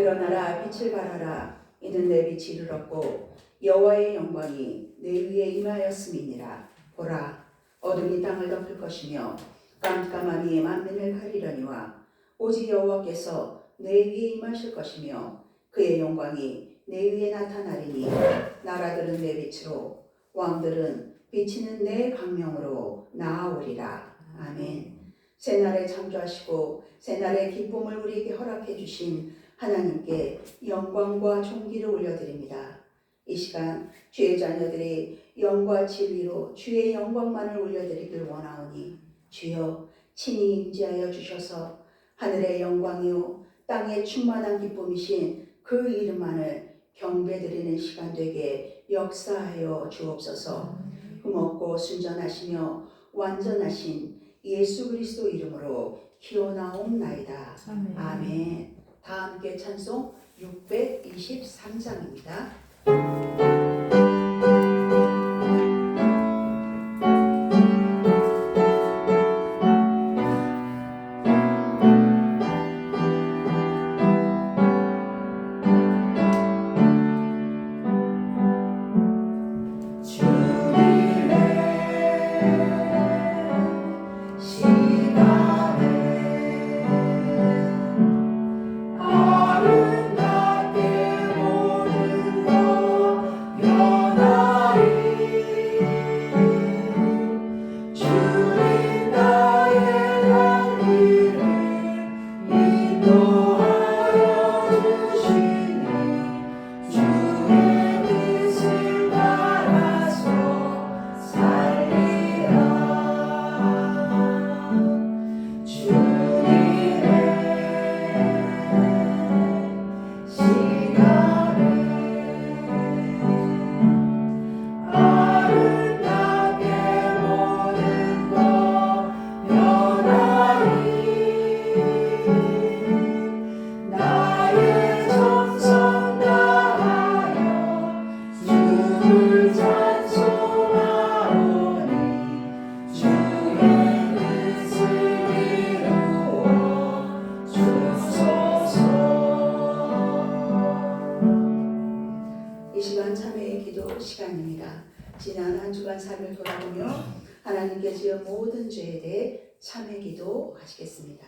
일어나라 빛을 발하라 이는 내 빛이 이르렀고 여호와의 영광이 내 위에 임하였음이니라. 보라 어둠이 땅을 덮을 것이며 깜깜함이 만민을 가리려니와 오직 여호와께서 내 위에 임하실 것이며 그의 영광이 내 위에 나타나리니 나라들은 내 빛으로 왕들은 비치는 내 광명으로 나아오리라. 아멘. 새날에 창조하시고 새날의 기쁨을 우리에게 허락해 주신 하나님께 영광과 존귀를 올려드립니다. 이 시간 주의 자녀들이 영과 진리로 주의 영광만을 올려드리길 원하오니 주여 친히 임재하여 주셔서 하늘의 영광이요 땅의 충만한 기쁨이신 그 이름만을 경배드리는 시간 되게 역사하여 주옵소서. 흠없고 순전하시며 완전하신 예수 그리스도 이름으로 기원하옵나이다. 아멘. 다 함께 찬송 623장입니다. 이 시간 참회의 기도 시간입니다. 지난 한 주간 삶을 돌아보며 하나님께 지은 모든 죄에 대해 참회 기도 하시겠습니다.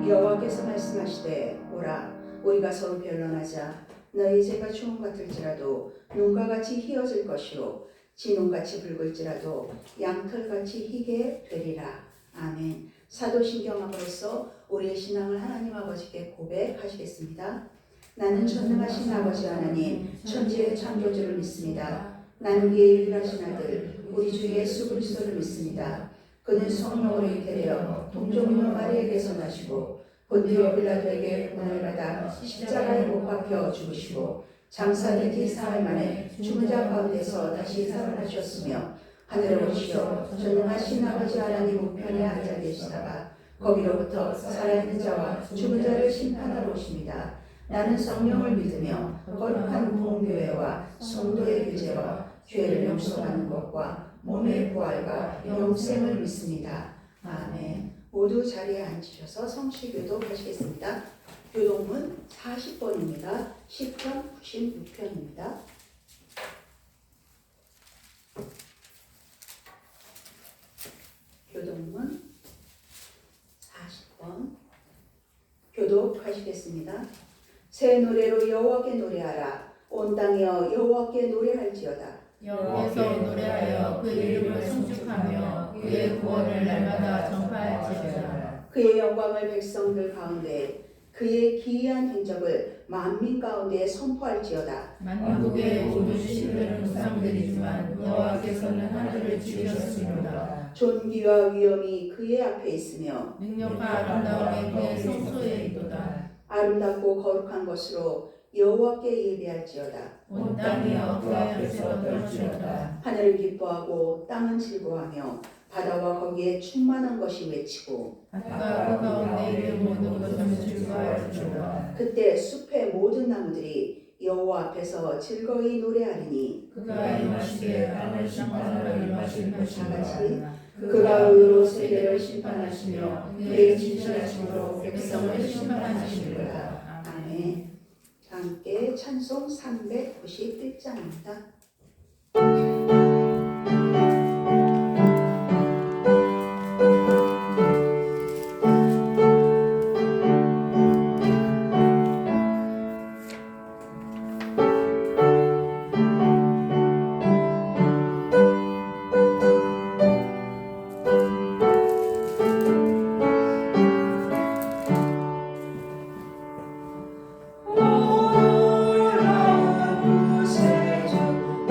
여호와께서 말씀하시되 오라 우리가 서로 변론하자. 너희 죄가 주홍 같을지라도 눈과 같이 희어질 것이요 진홍같이 붉을지라도 양털같이 희게 되리라. 아멘. 사도신경함으로써 우리의 신앙을 하나님 아버지께 고백하시겠습니다. 나는 전능하신 아버지 하나님 천지의 창조주를 믿습니다. 나는 그의 유일하신 아들 우리 주 예수 그리스도를 믿습니다. 그는 성령으로 잉태되어 동정녀 마리에게서 나시고 본디오 빌라도에게 고난을 받아 십자가에 못 박혀 죽으시고 장사된 뒤 사흘 만에 죽은 자 가운데서 다시 살아나셨으며 하늘에 오시어 전능하신 아버지 하나님 우편에 앉아 계시다가 거기로부터 살아있는 자와 죽은 자를 심판하러 오십니다. 나는 성령을 믿으며 거룩한 부흥교회와 성도의 교제와 죄를 용서받는 것과 몸의 부활과 영생을 믿습니다. 아멘. 모두 자리에 앉으셔서 성시교도 하시겠습니다. 교동문 40번입니다. 시편 96편입니다. 교동문 40번 교독하시겠습니다. 새 노래로 여호와께 노래하라. 온 땅이여 여호와께 노래할지어다. 여호와께 노래하여 그 이름을 송축하며 그의 구원을 날마다 전파할지어다. 그의 영광을 백성들 가운데 그의 기이한 행적을 만민 가운데 선포할지어다. 만국의 모든 신들은 우상들이지만 여호와께서는 하늘을 지으셨습니다. 존귀와 위엄이 그의 앞에 있으며 능력과 아름다움이 그의 성소에 있도다. 아름답고 거룩한 것으로 여호와께 예배할지어다. 온 땅이여 그 앞에서 떨지어다. 하늘을 기뻐하고 땅은 즐거워하며 바다와 거기에 충만한 것이 외치고 바다가 그 가운데 있는 모든 것은 즐거워할지어다. 그때 숲의 모든 나무들이 여호와 앞에서 즐거이 노래하리니 그가 임하시되 땅을 심판하러 임하실 것이다. 그가 의로 세계를 심판하시며 그의 진실하심으로 백성을 심판하시리로다. 아멘. 함께 찬송 391장입니다. 오라 구세주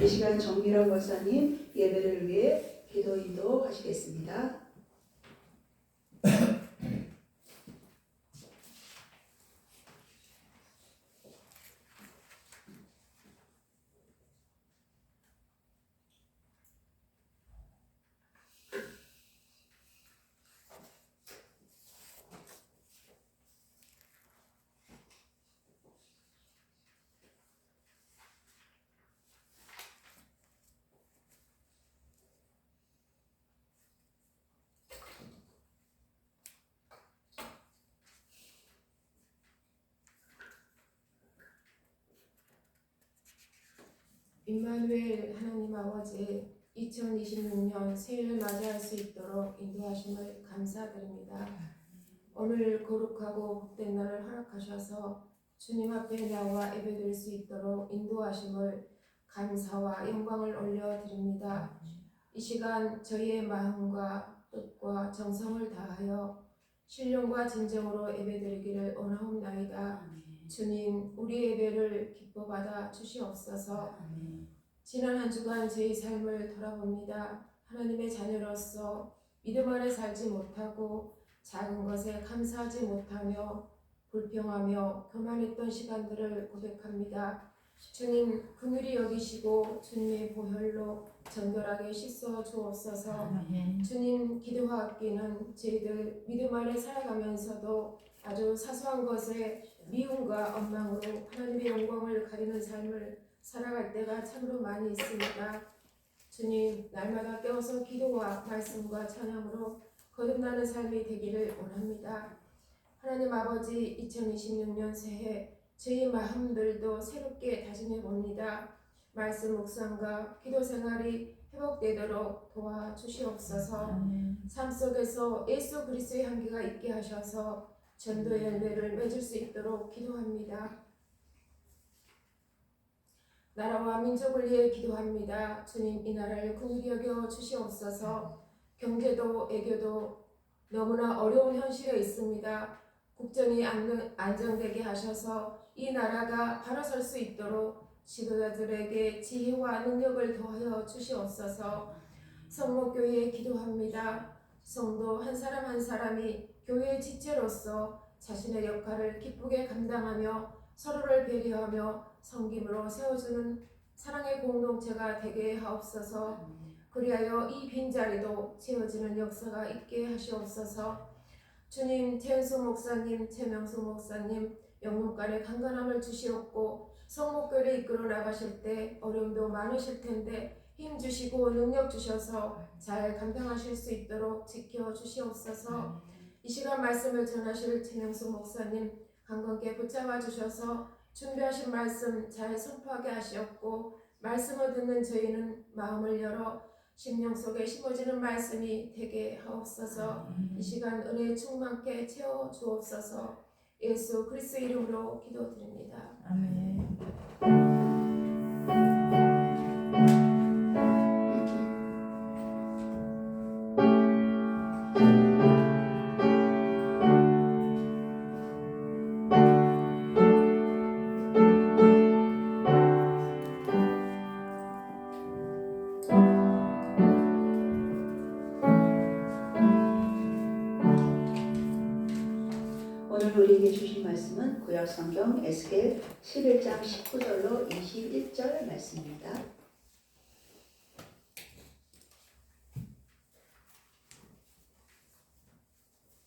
이 시간 정미란 권사님 예배를 위해 기도 인도하시겠습니다. 임마누엘 하나님 아버지, 2026년 새해를 맞이할 수 있도록 인도하심을 감사드립니다. 오늘 거룩하고 복된 날을 허락하셔서 주님 앞에 나와 예배드릴 수 있도록 인도하심을 감사와 영광을 올려드립니다. 이 시간 저희의 마음과 뜻과 정성을 다하여 신령과 진정으로 예배드리기를 원하옵나이다. 주님, 우리 예배를 기뻐 받아 주시옵소서. 지난 한 주간 저희 삶을 돌아봅니다. 하나님의 자녀로서 믿음 안에 살지 못하고 작은 것에 감사하지 못하며 불평하며 교만했던 시간들을 고백합니다. 주님, 긍휼히 여기시고 주님의 보혈로 정결하게 씻어 주옵소서. 주님, 기도와 아끼는 저희들 믿음 안에 살아가면서도 아주 사소한 것에 미움과 원망으로 하나님의 영광을 가리는 삶을 살아갈 때가 참으로 많이 있습니다. 주님, 날마다 깨어서 기도와 말씀과 찬양으로 거듭나는 삶이 되기를 원합니다. 하나님 아버지, 2026년 새해 저희 마음들도 새롭게 다짐해 봅니다. 말씀 묵상과 기도 생활이 회복되도록 도와주시옵소서. 삶 속에서 예수 그리스도의 향기가 있게 하셔서 전도의 열매를 맺을 수 있도록 기도합니다. 나라와 민족을 위해 기도합니다. 주님, 이 나라를 긍휼히 여겨 주시옵소서. 경제도 애교도 너무나 어려운 현실에 있습니다. 국정이 안정되게 하셔서 이 나라가 바로 설 수 있도록 지도자들에게 지혜와 능력을 더하여 주시옵소서. 성목교회에 기도합니다. 성도 한 사람 한 사람이 교회의 지체로서 자신의 역할을 기쁘게 감당하며 서로를 배려하며 섬김으로 세워주는 사랑의 공동체가 되게 하옵소서. 그리하여 이 빈자리도 채워지는 역사가 있게 하시옵소서. 주님, 최은수 목사님, 최명수 목사님 영문간에 강건함을 주시옵고 성목교를 이끌어 나가실 때 어려움도 많으실 텐데 힘 주시고 능력 주셔서 잘 감당하실 수 있도록 지켜 주시옵소서. 이 시간 말씀을 전하실 최명수 목사님 강건께 붙잡아 주셔서 준비하신 말씀 잘 선포하게 하시옵고 말씀을 듣는 저희는 마음을 열어 심령 속에 심어지는 말씀이 되게 하옵소서. 이 시간 은혜 충만케 채워 주옵소서. 예수 그리스도 이름으로 기도드립니다. 아멘. 오늘 우리에게 주신 말씀은 구약성경 에스겔 11장 19절로 21절 말씀입니다.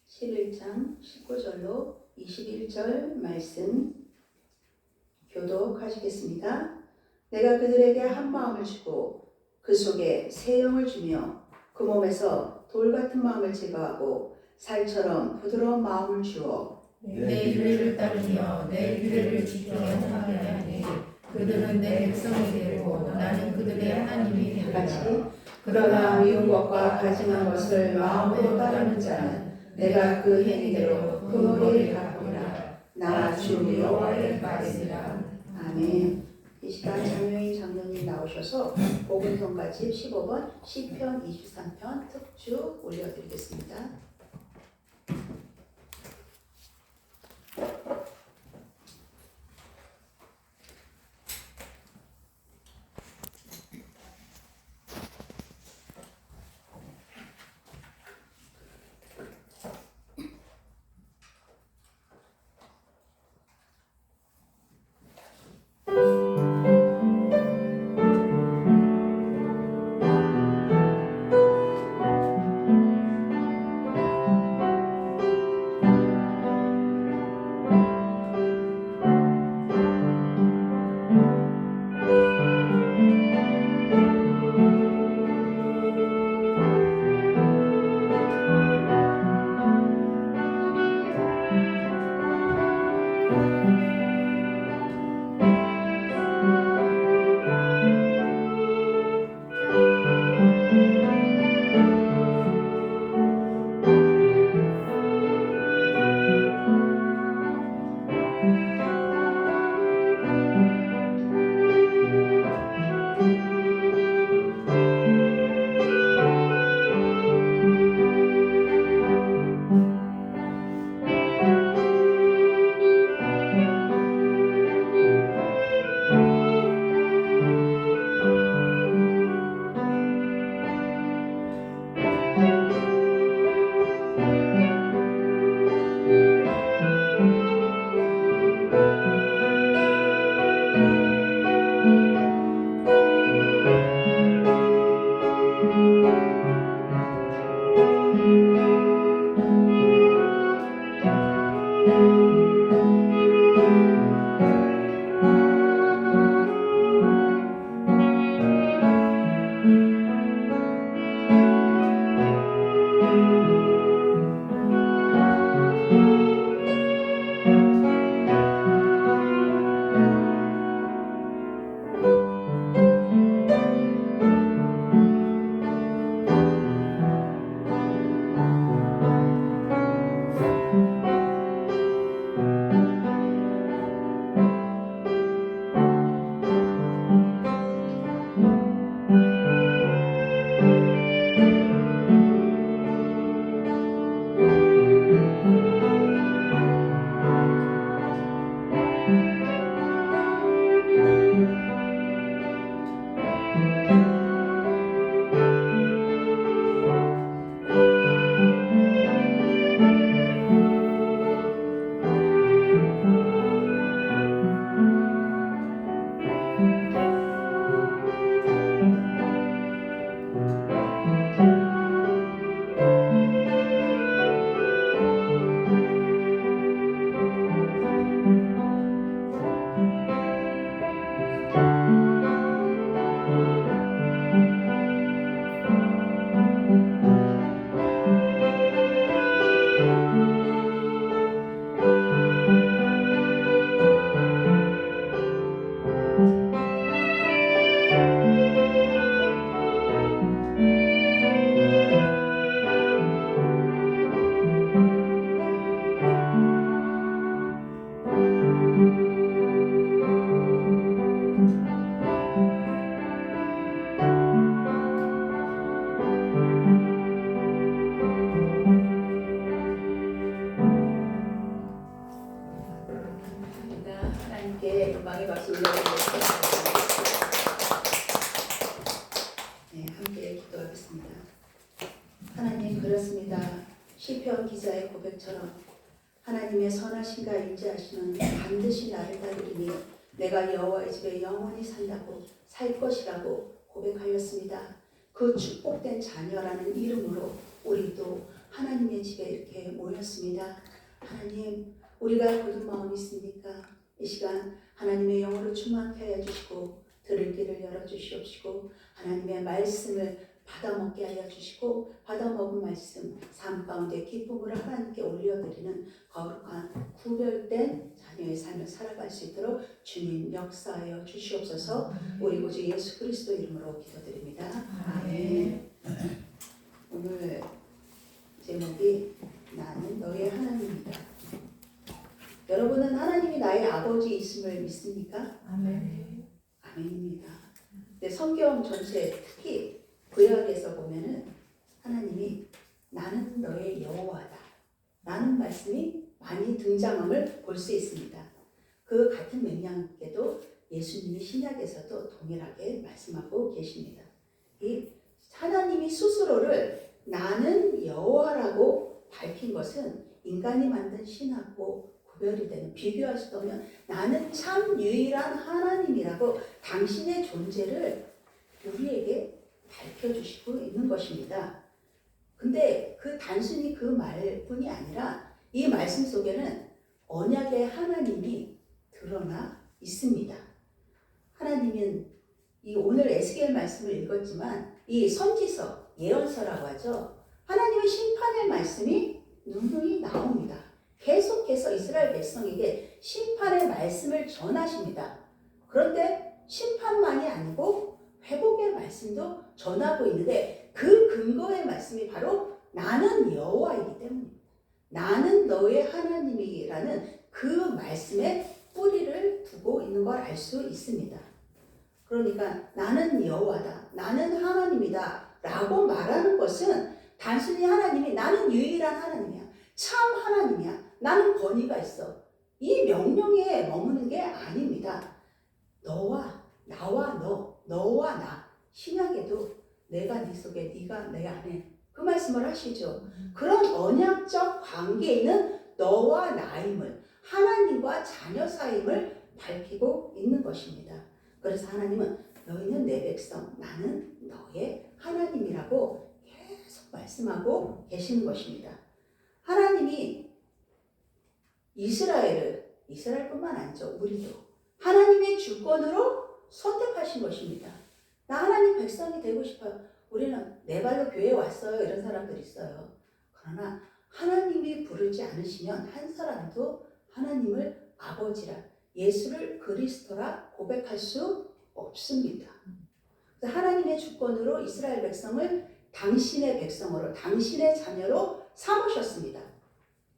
(11장 19절로 21절) 말씀 교독하시겠습니다. 내가 그들에게 한 마음을 주고 그 속에 새 영을 주며 그 몸에서 돌 같은 마음을 제거하고 살처럼 부드러운 마음을 주어 내 규례를 따르며 내 규례를 지켜 행하게 하니 그들은 내 백성이 되고 나는 그들의 하나님이 되리라. 같이 그러나 미운 것과 가증한 것을 마음으로 따르는 자는 내가 그 행위대로 그 머리를 깎으리라. 나 주 여호와의 말이니라. 아멘. 이 시간 장로인 장로님 나오셔서 복음성가집 15번 시편 23편 특주 올려드리겠습니다. 그렇습니다. 시편 기자의 고백처럼 하나님의 선하신가 인지하시는 반드시 나를 따르리니 내가 여호와의 집에 영원히 산다고 살 것이라고 고백하였습니다. 그 축복된 자녀라는 이름으로 우리도 하나님의 집에 이렇게 모였습니다. 하나님, 우리가 굳은 마음이 있습니까? 이 시간 하나님의 영으로 충만케 하여 주시고 들을 길을 열어주시옵시고 하나님의 말씀을 받아먹게 하여 주시고 받아먹은 말씀 삶 가운데 기쁨으로 하나님께 올려드리는 거룩한 구별된 자녀의 삶을 살아갈 수 있도록 주님 역사하여 주시옵소서. 우리 구주 예수 그리스도 이름으로 기도드립니다. 아멘. 오늘 제목이 나는 너의 하나님이다. 여러분은 하나님이 나의 아버지 있음을 믿습니까? 아멘. 아멘입니다. 근데 성경 전체 특히 구약에서 보면은 하나님이 나는 너의 여호와다 라는 말씀이 많이 등장함을 볼 수 있습니다. 그 같은 맥락에도 예수님이 신약에서도 동일하게 말씀하고 계십니다. 이 하나님이 스스로를 나는 여호와라고 밝힌 것은 인간이 만든 신하고 구별이 되는, 비교할 수도 없는 나는 참 유일한 하나님이라고 당신의 존재를 우리에게 밝혀주시고 있는 것입니다. 근데 단순히 그 말뿐이 아니라 이 말씀 속에는 언약의 하나님이 드러나 있습니다. 하나님은 이 오늘 에스겔 말씀을 읽었지만 이 선지서, 예언서라고 하죠. 하나님의 심판의 말씀이 누누이 나옵니다. 계속해서 이스라엘 백성에게 심판의 말씀을 전하십니다. 그런데 심판만이 아니고 회복의 말씀도 전하고 있는데 그 근거의 말씀이 바로 나는 여호와이기 때문입니다. 나는 너의 하나님이라는 그 말씀에 뿌리를 두고 있는 걸 알 수 있습니다. 그러니까 나는 여호와다, 나는 하나님이다 라고 말하는 것은 단순히 하나님이 나는 유일한 하나님이야, 참 하나님이야, 나는 권위가 있어, 이 명령에 머무는 게 아닙니다. 너와 나와 너와 나, 신약에도 내가 네 속에 네가 내 안에 그 말씀을 하시죠. 그런 언약적 관계에 있는 너와 나임을, 하나님과 자녀 사임을 밝히고 있는 것입니다. 그래서 하나님은 너희는 내 백성, 나는 너의 하나님이라고 계속 말씀하고 계시는 것입니다. 하나님이 이스라엘뿐만 아니죠, 우리도 하나님의 주권으로 선택하신 것입니다. 나 하나님 백성이 되고 싶어요. 우리는 내 발로 교회에 왔어요. 이런 사람들이 있어요. 그러나 하나님이 부르지 않으시면 한 사람도 하나님을 아버지라, 예수를 그리스도라 고백할 수 없습니다. 하나님의 주권으로 이스라엘 백성을 당신의 백성으로, 당신의 자녀로 삼으셨습니다.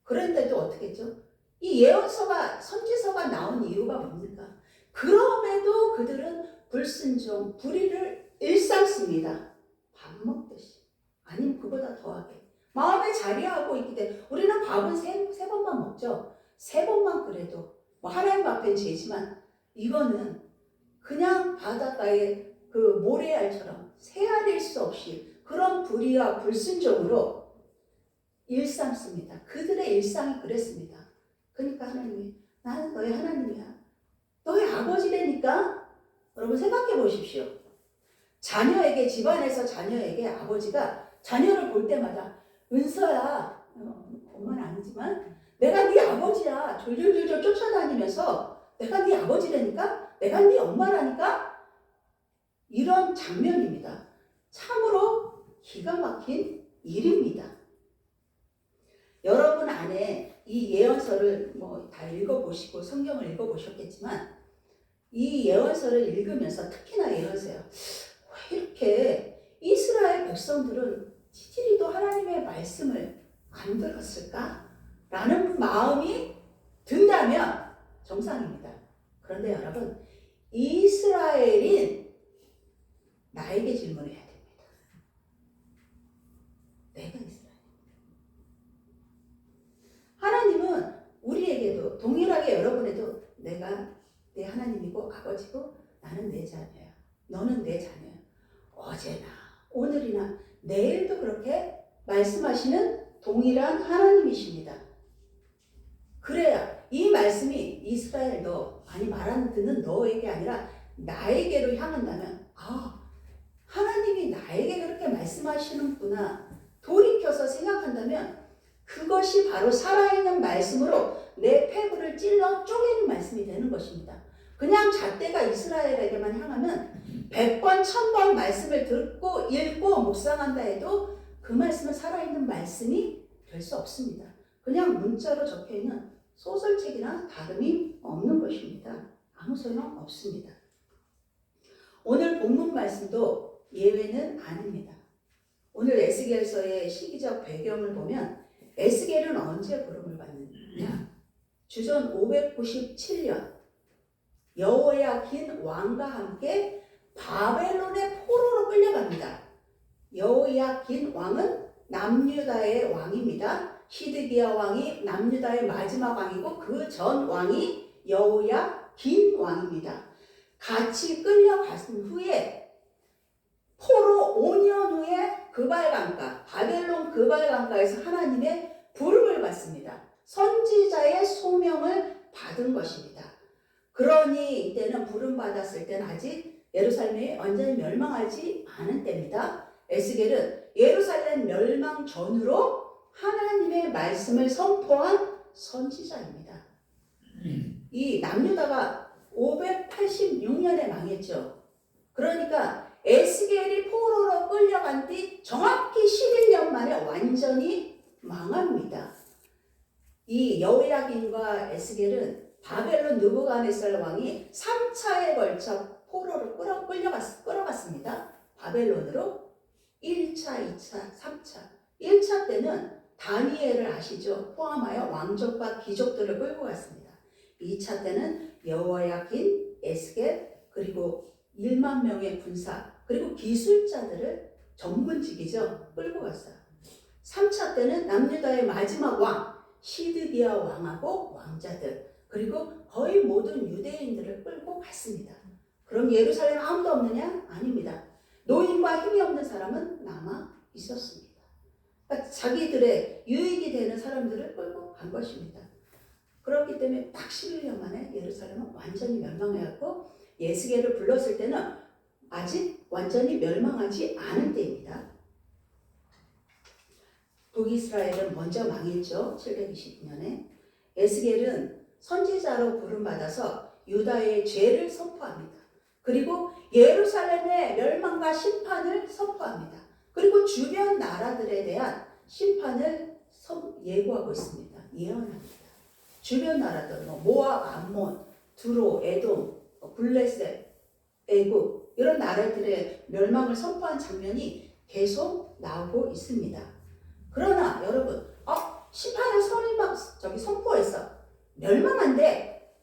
그런데도 어떻게 했죠? 이 예언서가, 선지서가 나온 이유가 뭡니까? 그럼에도 그들은 불순종, 불의를 일삼습니다. 밥 먹듯이. 아니면 그보다 더하게. 마음에 자리하고 있기 때문에 우리는 밥은 세 번만 먹죠. 세 번만 그래도 하나님 앞엔 죄지만 이거는 그냥 바닷가에 그 모래알처럼 새알일 수 없이 그런 불의와 불순종으로 일삼습니다. 그들의 일상이 그랬습니다. 그러니까 하나님이 나는 너의 하나님이야, 너의 아버지라니까. 여러분 생각해 보십시오. 자녀에게, 집안에서 자녀에게 아버지가 자녀를 볼 때마다 은서야, 엄마는 아니지만 내가 네 아버지야, 졸졸졸졸 쫓아다니면서 내가 네 아버지라니까, 내가 네 엄마라니까, 이런 장면입니다. 참으로 기가 막힌 일입니다. 여러분 안에 이 예언서를 다 읽어보시고 성경을 읽어보셨겠지만 이 예언서를 읽으면서, 특히나 예언서요, 왜 이렇게 이스라엘 백성들은 지지리도 하나님의 말씀을 안 들었을까? 라는 마음이 든다면 정상입니다. 그런데 여러분, 이스라엘인 나에게 질문해야 됩니다. 내가 이스라엘. 하나님은 우리에게도 동일하게 여러분에도 내가 내 하나님이고 아버지고 나는 내 자녀야, 너는 내 자녀야. 어제나 오늘이나 내일도 그렇게 말씀하시는 동일한 하나님이십니다. 그래야 이 말씀이 이스라엘 너, 아니 말하는 듣는 너에게 아니라 나에게로 향한다면 하나님이 나에게 그렇게 말씀하시는구나 돌이켜서 생각한다면 그것이 바로 살아있는 말씀으로 내 폐부를 찔러 쪼개는 말씀이 되는 것입니다. 그냥 잣대가 이스라엘에게만 향하면 100번 1000번 말씀을 듣고 읽고 묵상한다 해도 그 말씀은 살아있는 말씀이 될 수 없습니다. 그냥 문자로 적혀있는 소설책이나 다름이 없는 것입니다. 아무 소용 없습니다. 오늘 본문 말씀도 예외는 아닙니다. 오늘 에스겔서의 시기적 배경을 보면 에스겔은 언제 부름을 받느냐? 주전 597년 여호야긴 왕과 함께 바벨론의 포로로 끌려갑니다. 여호야긴 왕은 남유다의 왕입니다. 시드기야 왕이 남유다의 마지막 왕이고 그 전 왕이 여호야긴 왕입니다. 같이 끌려간 후에 포로 5년 후에 그발강가, 바벨론 그발강가에서 하나님의 부름을 받습니다. 선지자의 소명을 받은 것입니다. 그러니 이때는 부름 받았을 때는 아직 예루살렘이 완전히 멸망하지 않은 때입니다. 에스겔은 예루살렘 멸망 전으로 하나님의 말씀을 선포한 선지자입니다. 이 남유다가 586년에 망했죠. 그러니까 에스겔이 포로로 끌려간 뒤 정확히 11년 만에 완전히 망합니다. 이 여호야긴과 에스겔은 바벨론 느부갓네살 왕이 3차에 걸쳐 포로로 끌어갔습니다. 바벨론으로 1차, 2차, 3차. 1차 때는 다니엘을 아시죠? 포함하여 왕족과 귀족들을 끌고 갔습니다. 2차 때는 여호야긴, 에스겔, 그리고 1만 명의 군사, 그리고 기술자들을 전문직이죠. 끌고 갔어요. 3차 때는 남유다의 마지막 왕, 시드기야 왕하고 왕자들, 그리고 거의 모든 유대인들을 끌고 갔습니다. 그럼 예루살렘 아무도 없느냐? 아닙니다. 노인과 힘이 없는 사람은 남아 있었습니다. 그러니까 자기들의 유익이 되는 사람들을 끌고 간 것입니다. 그렇기 때문에 딱 11년 만에 예루살렘은 완전히 멸망해갖고 에스겔을 불렀을 때는 아직 완전히 멸망하지 않은 때입니다. 북이스라엘은 먼저 망했죠. 729년에. 에스겔은 선지자로 부름받아서 유다의 죄를 선포합니다. 그리고 예루살렘의 멸망과 심판을 선포합니다. 그리고 주변 나라들에 대한 심판을 예고하고 있습니다. 예언합니다. 주변 나라들, 모압, 암몬, 두로, 에돔, 블레셋, 애굽 이런 나라들의 멸망을 선포한 장면이 계속 나오고 있습니다. 그러나 여러분, 심판을 선포했어. 멸망한데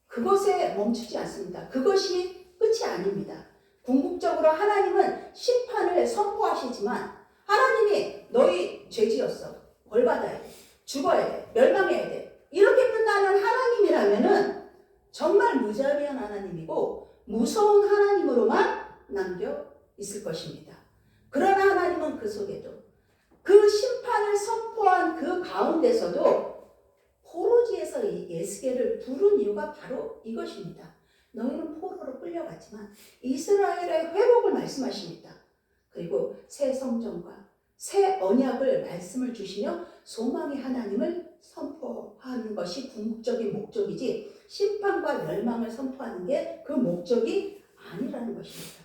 그것에 멈추지 않습니다. 그것이 끝이 아닙니다. 궁극적으로 하나님은 심판을 선포하시지만 하나님이 너희 죄지었어. 벌 받아야 돼. 죽어야 돼. 멸망해야 돼. 이렇게 끝나는 하나님이라면은 정말 무자비한 하나님이고 무서운 하나님으로만 남겨 있을 것입니다. 그러나 하나님은 그 속에도 그 심판을 선포한 그 가운데서도 포로지에서 이 에스겔을 부른 이유가 바로 이것입니다. 너희는 포로로 끌려갔지만 이스라엘의 회복을 말씀하십니다. 그리고 새 성전과 새 언약을 말씀을 주시며 소망의 하나님을 선포하는 것이 궁극적인 목적이지 심판과 멸망을 선포하는 게 그 목적이 아니라는 것입니다.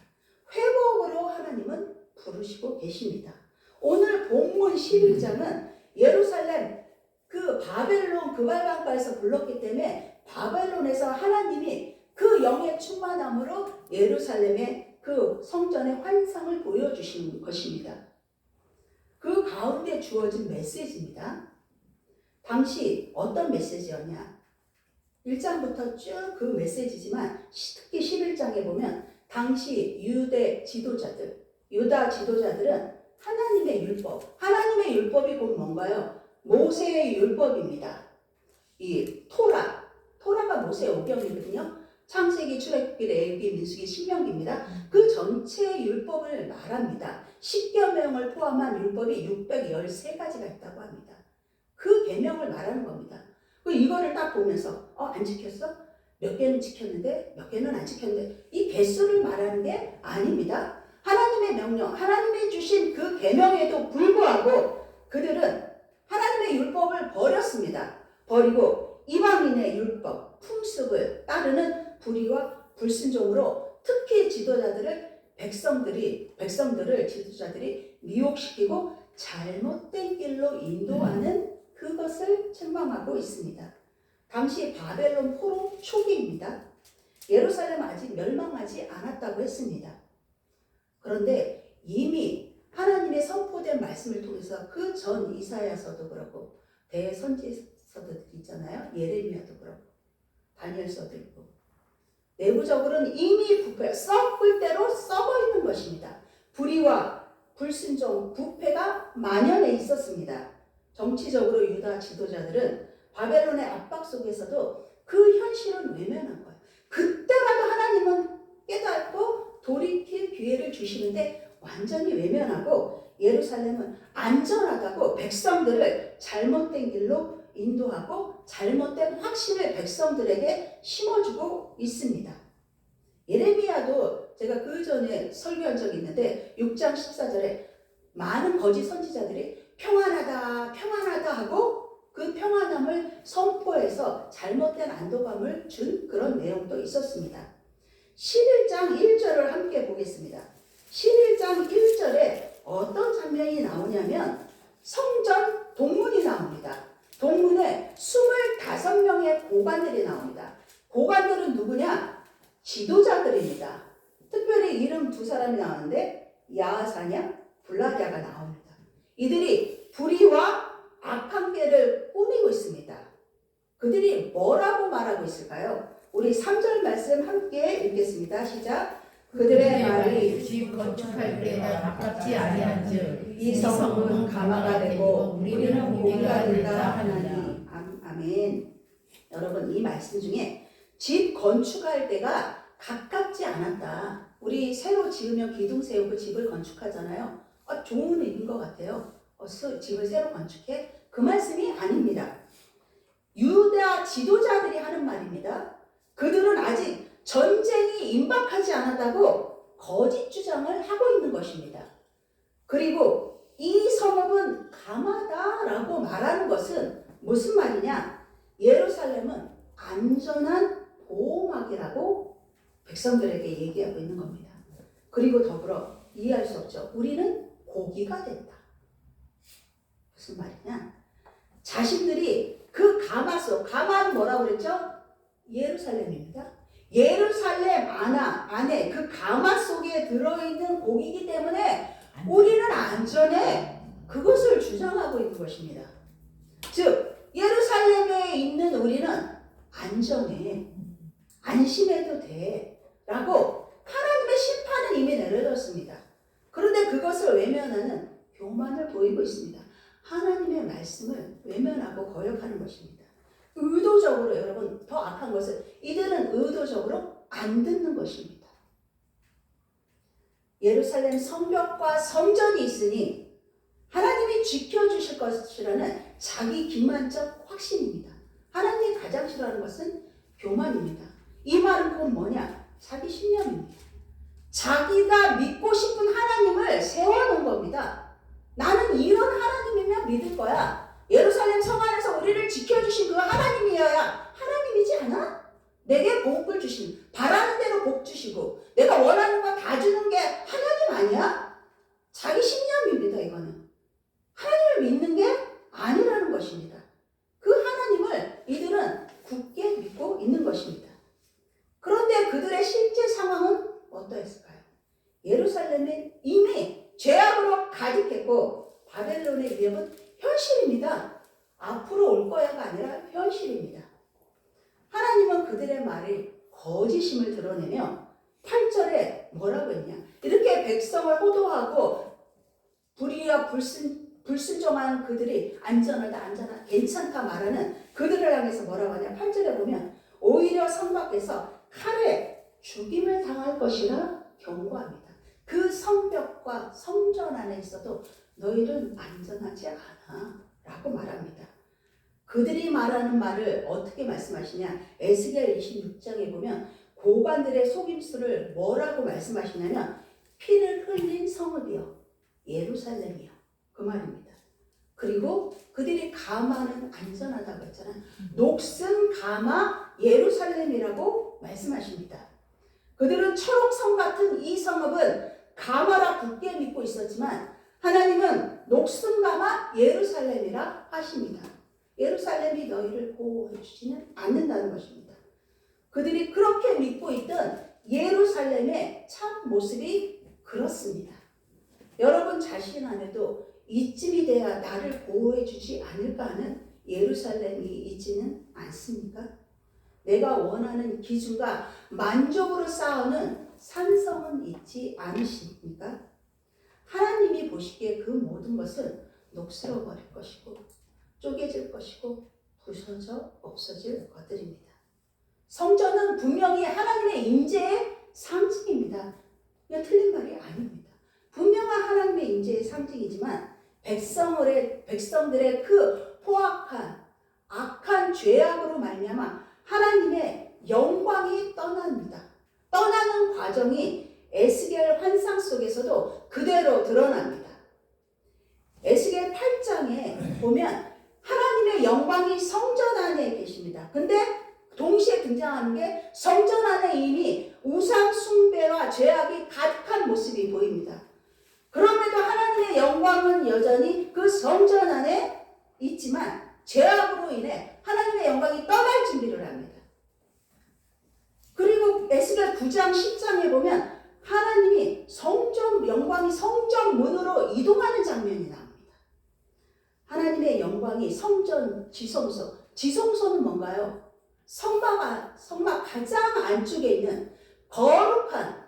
회복으로 하나님은 부르시고 계십니다. 오늘 본문 11장은 예루살렘 그 바벨론 그발강가에서 불렀기 때문에 바벨론에서 하나님이 그 영의 충만함으로 예루살렘의 그 성전의 환상을 보여주시는 것입니다. 그 가운데 주어진 메시지입니다. 당시 어떤 메시지였냐? 1장부터 쭉 그 메시지지만 특히 11장에 보면 당시 유대 지도자들, 유다 지도자들은 하나님의 율법이 곧 뭔가요? 모세의 율법입니다. 이 토라가 모세의 오경이거든요. 창세기, 출애굽기, 레위기, 민수기, 신명기입니다. 그 전체 율법을 말합니다. 10계명을 포함한 율법이 613가지가 있다고 합니다. 그 계명을 말하는 겁니다. 이거를 딱 보면서 안 지켰어? 몇 개는 지켰는데 몇 개는 안 지켰는데 이 개수를 말하는 게 아닙니다. 하나님의 명령, 하나님이 주신 그 계명에도 불구하고 그들은 하나님의 율법을 버렸습니다. 버리고 이방인의 율법, 풍습을 따르는 불의와 불순종으로 특히 백성들을 지도자들이 미혹시키고 잘못된 길로 인도하는 그것을 책망하고 있습니다. 당시 바벨론 포로 초기입니다. 예루살렘 아직 멸망하지 않았다고 했습니다. 그런데 이미 하나님의 선포된 말씀을 통해서 그 전 이사야서도 그렇고 대선지서들 있잖아요. 예레미야도 그렇고 다니엘서도 있고 내부적으로는 이미 부패, 썩을 대로 썩어 있는 것입니다. 불의와 불순종, 부패가 만연해 있었습니다. 정치적으로 유다 지도자들은 바벨론의 압박 속에서도 그 현실을 외면한 거예요. 그때라도 하나님은 깨닫고 돌이킬 기회를 주시는데 완전히 외면하고 예루살렘은 안전하다고 백성들을 잘못된 길로 인도하고 잘못된 확신을 백성들에게 심어주고 있습니다. 예레미야도 제가 그 전에 설교한 적이 있는데 6장 14절에 많은 거짓 선지자들이 평안하다 평안하다 하고 그 평안함을 선포해서 잘못된 안도감을 준 그런 내용도 있었습니다. 11장 1절을 함께 보겠습니다. 11장 1절에 어떤 장면이 나오냐면 성전 동문이 나옵니다. 동문에 25명의 고관들이 나옵니다. 고관들은 누구냐? 지도자들입니다. 특별히 이름 두 사람이 나오는데 야하사냐, 블라랴가 나옵니다. 이들이 불의와 악한 꾀를 꾸미고 있습니다. 그들이 뭐라고 말하고 있을까요? 우리 3절 말씀 함께 읽겠습니다. 시작. 그들의 말이 집 건축할 때가 가깝지 아니한즉 이 성은 가마가 되고 우리는 고기가 된다 하나니. 아멘. 여러분 이 말씀 중에 집 건축할 때가 가깝지 않았다. 우리 새로 지으면 기둥 세우고 집을 건축하잖아요. 좋은 의미인 것 같아요. 집을 새로 건축해? 그 말씀이 아닙니다. 유다 지도자들이 하는 말입니다. 그들은 아직 전쟁이 임박하지 않았다고 거짓 주장을 하고 있는 것입니다. 그리고 이 성읍은 가마다라고 말하는 것은 무슨 말이냐? 예루살렘은 안전한 보호막이라고 백성들에게 얘기하고 있는 겁니다. 그리고 더불어 이해할 수 없죠. 우리는 고기가 된다. 무슨 말이냐? 자신들이 그 가마는 뭐라고 그랬죠? 예루살렘입니다. 예루살렘 안에 그 가마 속에 들어있는 고기이기 때문에 우리는 안전해. 그것을 주장하고 있는 것입니다. 즉 예루살렘에 있는 우리는 안전해. 안심해도 돼. 라고 하나님의 심판은 이미 내려졌습니다. 그런데 그것을 외면하는 교만을 보이고 있습니다. 하나님의 말씀을 외면하고 거역하는 것입니다. 의도적으로 여러분 더 악한 것은 이들은 의도적으로 안 듣는 것입니다. 예루살렘 성벽과 성전이 있으니 하나님이 지켜주실 것이라는 자기 기만적 확신입니다. 하나님이 가장 싫어하는 것은 교만입니다. 이 말은 곧 뭐냐? 자기 신념입니다. 자기가 믿고 싶은 하나님을 세워놓은 겁니다. 나는 이런 하나님이면 믿을 거야. 예루살렘 성 안에서 우리를 지켜주신 그 하나님이어야 하나님이지 않아? 내게 복을 주신, 바라는 대로 복 주시고 내가 원하는 거 다 주는 게 하나님 아니야? 자기 신념입니다. 이거는 하나님을 믿는 게 아니라는 것입니다. 그 하나님을 이들은 굳게 믿고 있는 것입니다. 그런데 그들의 실제 상황은 어떠했을까요? 예루살렘은 이미 죄악으로 가득했고 바벨론의 위협은 현실입니다. 앞으로 올 거야가 아니라 현실입니다. 하나님은 그들의 말이 거짓임을 드러내며 8절에 뭐라고 했냐? 이렇게 백성을 호도하고 불의와 불순종한 그들이 안전하다 괜찮다 말하는 그들을 향해서 뭐라고 하냐? 8절에 보면 오히려 성 밖에서 칼에 죽임을 당할 것이라 경고합니다. 그 성벽과 성전 안에 있어도 너희는 안전하지 않아 라고 말합니다. 그들이 말하는 말을 어떻게 말씀하시냐, 에스겔 26장에 보면 고관들의 속임수를 뭐라고 말씀하시냐면 피를 흘린 성읍이요 예루살렘이요 그 말입니다. 그리고 그들이 가마는 안전하다고 했잖아요. 녹슨 가마 예루살렘이라고 말씀하십니다. 그들은 초록성 같은 이 성읍은 가마라 굳게 믿고 있었지만 하나님은 녹슨 가마 예루살렘이라 하십니다. 예루살렘이 너희를 보호해 주지는 않는다는 것입니다. 그들이 그렇게 믿고 있던 예루살렘의 참 모습이 그렇습니다. 여러분 자신 안에도 이쯤이 돼야 나를 보호해 주지 않을까 하는 예루살렘이 있지는 않습니까? 내가 원하는 기준과 만족으로 쌓아오는 산성은 있지 않으십니까? 하나님이 보시기에 그 모든 것은 녹슬어 버릴 것이고 쪼개질 것이고 부서져 없어질 것들입니다. 성전은 분명히 하나님의 임재의 상징입니다. 이거 틀린 말이 아닙니다. 분명한 하나님의 임재의 상징이지만 백성들의 그 포악한 악한 죄악으로 말미암아 하나님의 영광이 떠납니다. 떠나는 과정이 에스겔 환상 속에서도 그대로 드러납니다. 에스겔 8장에 보면 하나님의 영광이 성전 안에 계십니다. 근데 동시에 등장하는 게 성전 안에 이미 우상 숭배와 죄악이 가득한 모습이 보입니다. 그럼에도 하나님의 영광은 여전히 그 성전 안에 있지만 죄악으로 인해 하나님의 영광이 떠날 준비를 합니다. 그리고 에스겔 9장 10장에 보면 하나님이 영광이 성전 문으로 이동하는 장면이 나옵니다. 하나님의 영광이 성전 지성소는 뭔가요? 성막 가장 안쪽에 있는 거룩한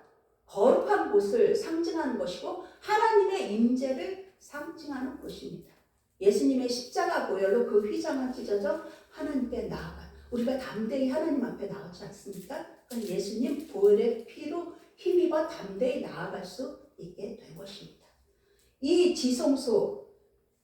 곳을 상징하는 것이고 하나님의 임재를 상징하는 곳입니다. 예수님의 십자가 보혈로 그 휘장을 찢어져 하나님께 나아가 우리가 담대히 하나님 앞에 나오지 않습니까? 그건 예수님 보혈의 피로 힘입어 담대히 나아갈 수 있게 된 것입니다. 이 지성소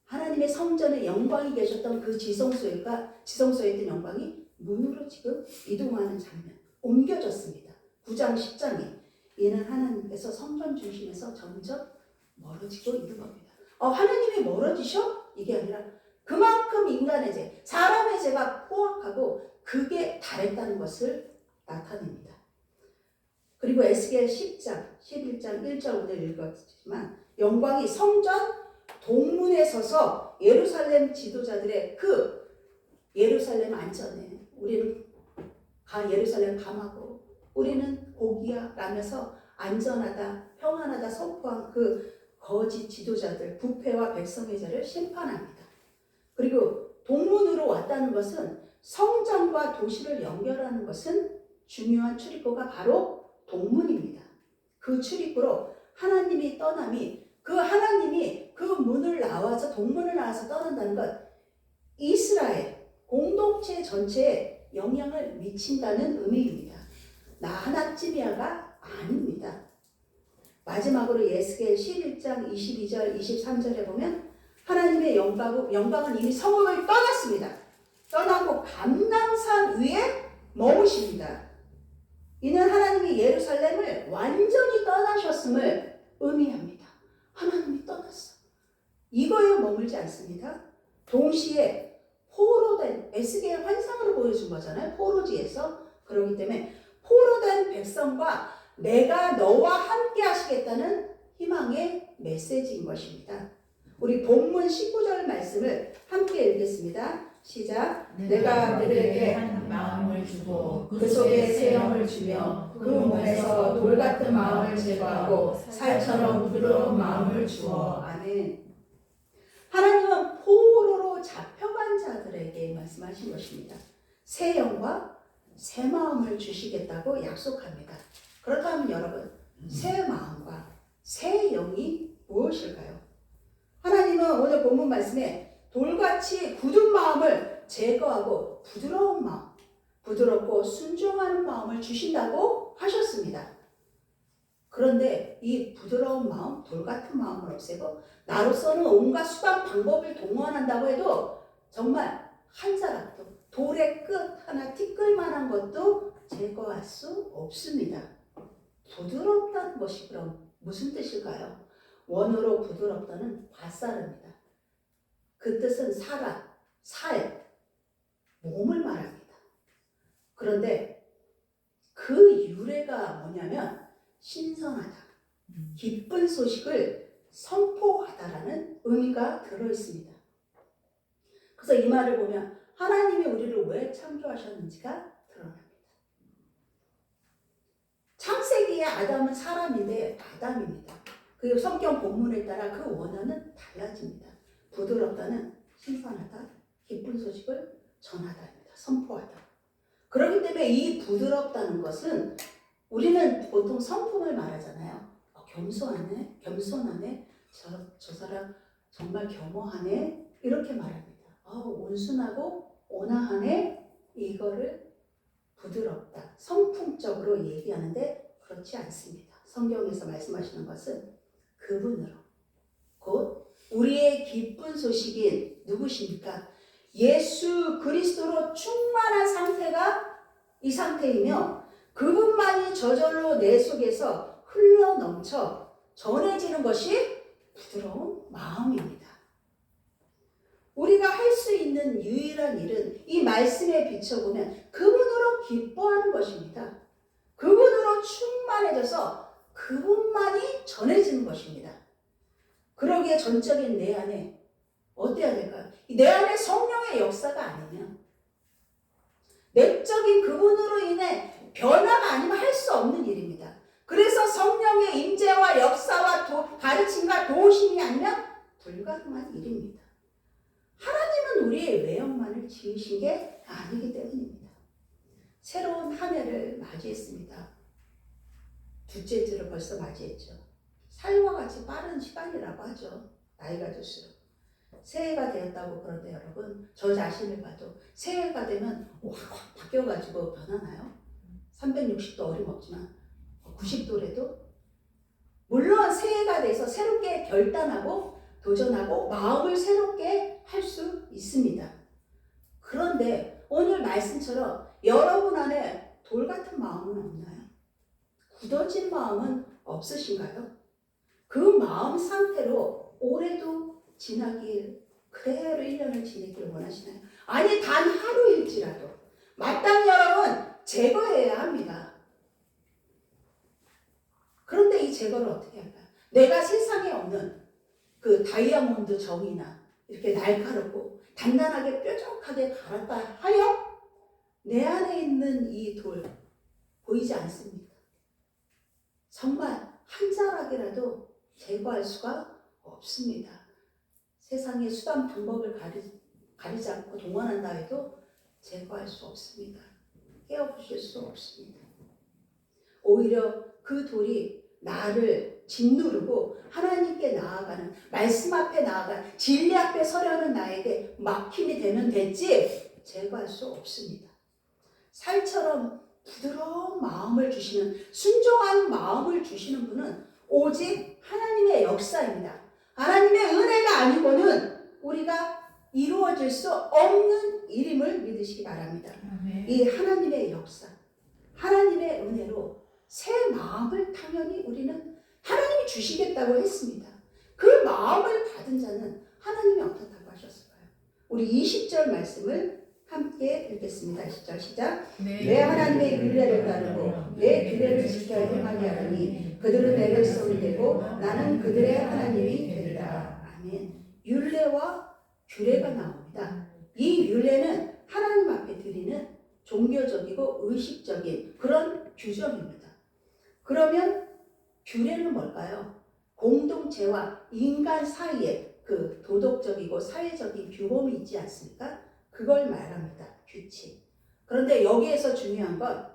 하나님의 성전에 영광이 계셨던 그 지성소에 있던 영광이 문으로 지금 이동하는 장면 옮겨졌습니다. 9장 10장에 이는 하나님께서 성전 중심에서 점점 멀어지고 있는 겁니다. 하나님이 멀어지셔? 이게 아니라 그만큼 인간의 죄, 사람의 죄가 포악하고 그게 달했다는 것을 나타냅니다. 그리고 에스겔 10장, 11장 1절 오늘 읽었지만 영광이 성전 동문에 서서 예루살렘 지도자들의 그 예루살렘 안전해. 우리는 예루살렘 감하고 우리는 복이야 라면서 안전하다, 평안하다 선포한 그 거짓 지도자들, 부패와 백성의 죄를 심판합니다. 그리고 동문으로 왔다는 것은 성전과 도시를 연결하는 것은 중요한 출입구가 바로 동문입니다. 그 출입구로 하나님이 떠남이 하나님이 그 문을 나와서 동문을 나와서 떠난다는 것 이스라엘 공동체 전체에 영향을 미친다는 의미입니다. 나 하나쯤이야가 아닙니다. 마지막으로 에스겔 11장 22절 23절에 보면 하나님의 영광은 이미 성읍을 떠났습니다. 떠나고 감람산 위에 머무십니다. 이는 하나님이 예루살렘을 완전히 떠나셨음을 의미합니다. 하나님이 떠났어. 이거에 머물지 않습니다. 동시에 포로된 에스겔 환상으로 보여준 거잖아요. 포로지에서. 그렇기 때문에 포로된 백성과 내가 너와 함께 하시겠다는 희망의 메시지인 것입니다. 우리 본문 19절 말씀을 함께 읽겠습니다. 시작. 내가 그들에게 한 마음을 주고 그 속에 새 영을 주며 그 몸에서 돌 같은 마음을 제거하고 살처럼 부드러운 마음을 주어. 아멘. 하나님은 포로로 잡혀간 자들에게 말씀하신 것입니다. 새 영과 새 마음을 주시겠다고 약속합니다. 그렇다면 여러분, 새 마음과 새 영이 무엇일까요? 하나님은 오늘 본문 말씀에 돌같이 굳은 마음을 제거하고 부드러운 마음, 부드럽고 순종하는 마음을 주신다고 하셨습니다. 그런데 이 부드러운 마음, 돌 같은 마음을 없애고 나로서는 온갖 수단 방법을 동원한다고 해도 정말 한 자락도 돌의 끝 하나 티끌만한 것도 제거할 수 없습니다. 부드럽다는 것이 그럼 무슨 뜻일까요? 원어로 부드럽다는 바사르입니다. 그 뜻은 사람, 살, 몸을 말합니다. 그런데 그 유래가 뭐냐면 신선하다, 기쁜 소식을 선포하다라는 의미가 들어있습니다. 그래서 이 말을 보면 하나님이 우리를 왜 창조하셨는지가 드러납니다. 창세기에 아담은 사람인데 아담입니다. 그 성경 본문에 따라 그 원어는 달라집니다. 부드럽다는 신선하다, 기쁜 소식을 전하다입니다. 선포하다. 그렇기 때문에 이 부드럽다는 것은 우리는 보통 성품을 말하잖아요. 겸손하네, 겸손하네, 저 사람 정말 겸허하네, 이렇게 말합니다. 온순하고 온화하네, 이거를 부드럽다, 성품적으로 얘기하는데 그렇지 않습니다. 성경에서 말씀하시는 것은 그분으로, 곧 우리의 기쁜 소식인 누구십니까? 예수 그리스도로 충만한 상태가 이 상태이며 그분만이 저절로 내 속에서 흘러 넘쳐 전해지는 것이 부드러운 마음입니다. 우리가 할 수 있는 유일한 일은 이 말씀에 비춰보면 그분으로 기뻐하는 것입니다. 그분으로 충만해져서 그분만이 전해지는 것입니다. 그러기에 전적인 내 안에 어때야 될까요? 내 안에 성령의 역사가 아니면, 내적인 그분으로 인해 변화가 아니면 할 수 없는 일입니다. 그래서 성령의 임재와 역사와 가르침과 도우심이 아니면 불가능한 일입니다. 하나님은 우리의 외형만을 지으신 게 아니기 때문입니다. 새로운 한 해를 맞이했습니다. 둘째 주를 벌써 맞이했죠. 살과 같이 빠른 시간이라고 하죠. 나이가 들수록. 새해가 되었다고. 그런데 여러분, 저 자신을 봐도 새해가 되면 확 바뀌어가지고 변하나요? 360도 어림없지만 90도래도? 물론 새해가 돼서 새롭게 결단하고 도전하고 마음을 새롭게 할 수 있습니다. 그런데 오늘 말씀처럼 여러분 안에 돌 같은 마음은 없나요? 굳어진 마음은 없으신가요? 그 마음 상태로 올해도 지나길, 그대로 1년을 지내길 원하시나요? 아니, 단 하루일지라도 마땅히 여러분 제거해야 합니다. 그런데 이 제거를 어떻게 할까요? 내가 세상에 없는 그 다이아몬드 정이나 이렇게 날카롭고 단단하게 뾰족하게 갈았다 하여 내 안에 있는 이 돌 보이지 않습니까? 정말 한 자락이라도 제거할 수가 없습니다. 세상의 수단 방법을 가리지 않고 동원한다 해도 제거할 수 없습니다. 깨어부실 수 없습니다. 오히려 그 돌이 나를 짓누르고 하나님께 나아가는, 말씀 앞에 나아가는, 진리 앞에 서려는 나에게 막힘이 되면 됐지 제거할 수 없습니다. 살처럼 부드러운 마음을 주시는, 순종한 마음을 주시는 분은 오직 하나님의 역사입니다. 하나님의 은혜가 아니고는 우리가 이루어질 수 없는 일임을 믿으시기 바랍니다. 이 하나님의 역사, 하나님의 은혜로 새 마음을 당연히 우리는 하나님이 주시겠다고 했습니다. 그 마음을 받은 자는 하나님이 어떻다고 하셨을까요? 우리 20절 말씀을 함께 읽겠습니다. 20절 시작. 내 하나님의 율례를 따르고 내 규례를 지켜 행하게 하리니 그들은 내 백성이 되고 나는 그들의 하나님이 되리라. 아멘. 율례와 규례가 나옵니다. 이 율례는 하나님 앞에 드리는 종교적이고 의식적인 그런 규정입니다. 그러면 규례는 뭘까요? 공동체와 인간 사이에 그 도덕적이고 사회적인 규범이 있지 않습니까? 그걸 말합니다. 규칙. 그런데 여기에서 중요한 건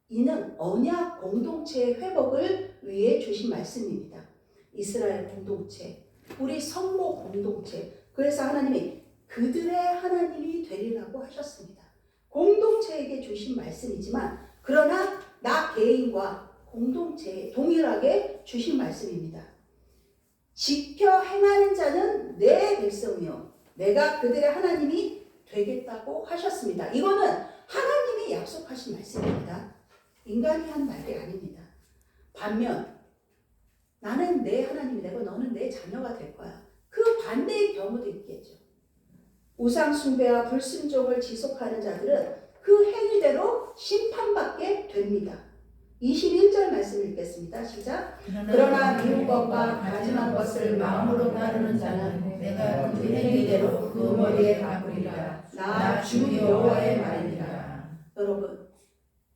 이는 언약 공동체의 회복을 위해 주신 말씀입니다. 이스라엘 공동체, 우리 성모 공동체. 그래서 하나님이 그들의 하나님이 되리라고 하셨습니다. 공동체에게 주신 말씀이지만 그러나 나 개인과 공동체에 동일하게 주신 말씀입니다. 지켜 행하는 자는 내 백성이요 내가 그들의 하나님이 되겠다고 하셨습니다. 이거는 하나님이 약속하신 말씀입니다. 인간이 한 말이 아닙니다. 반면 나는 내 하나님이 되고 너는 내 자녀가 될 거야. 그 반대의 경우도 있겠죠. 우상 숭배와 불순종을 지속하는 자들은 그 행위대로 심판받게 됩니다. 21절 말씀 읽겠습니다. 시작. 그러나 미운 것과 가증한 것을 마음으로 따르는 자는 내가 그 행위대로 그 머리에 갚으리라. 나 주 여호와의 말이니라. 여러분,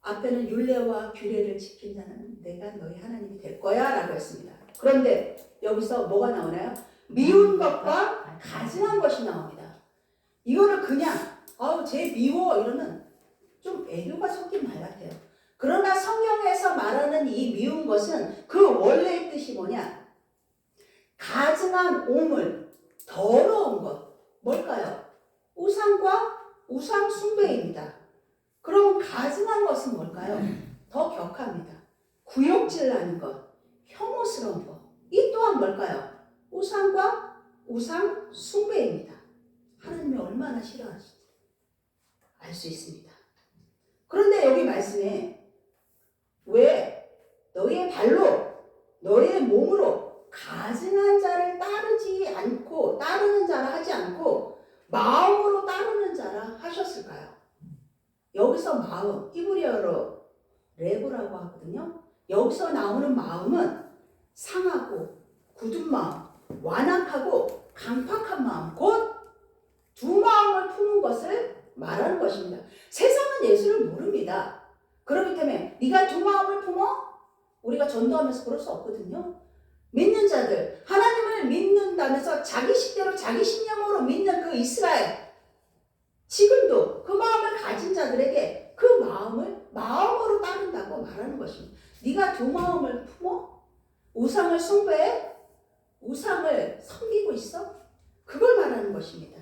앞에는 율례와 규례를 지킨 자는 내가 너희 하나님이 될 거야 라고 했습니다. 그런데 여기서 뭐가 나오나요? 미운 것과 가증한 것이 나옵니다. 이거를 그냥 쟤 미워 이러면 좀 애교가 섞인 말 같아요. 그러나 성경에서 말하는 이 미운 것은 그 원래의 뜻이 뭐냐? 가증한 오물, 더러운 것. 뭘까요? 우상과 우상 숭배입니다. 그럼 가증한 것은 뭘까요? 더 격합니다. 구역질 나는 것, 혐오스러운 것. 이 또한 뭘까요? 우상과 우상 숭배입니다. 하나님이 얼마나 싫어하실지 알 수 있습니다. 그런데 여기 말씀에 왜 너희의 발로 너희의 몸으로 가증한 자를 따르는 자라 하지 않고 마음으로 따르는 자라 하셨을까요? 여기서 마음, 히브리어로 레브라고 하거든요. 여기서 나오는 마음은 상하고 굳은 마음, 완악하고 강팍한 마음, 곧 두 마음을 품은 것을 말하는 것입니다. 세상은 예수를 모릅니다. 그렇기 때문에 네가 두 마음을 품어? 우리가 전도하면서 그럴 수 없거든요. 믿는 자들, 하나님을 믿는다면서 자기 식대로 자기 신념으로 믿는 그 이스라엘, 지금도 그 마음을 가진 자들에게 그 마음을 마음으로 따른다고 말하는 것입니다. 네가 두 마음을 품어? 우상을 숭배해? 우상을 섬기고 있어? 그걸 말하는 것입니다.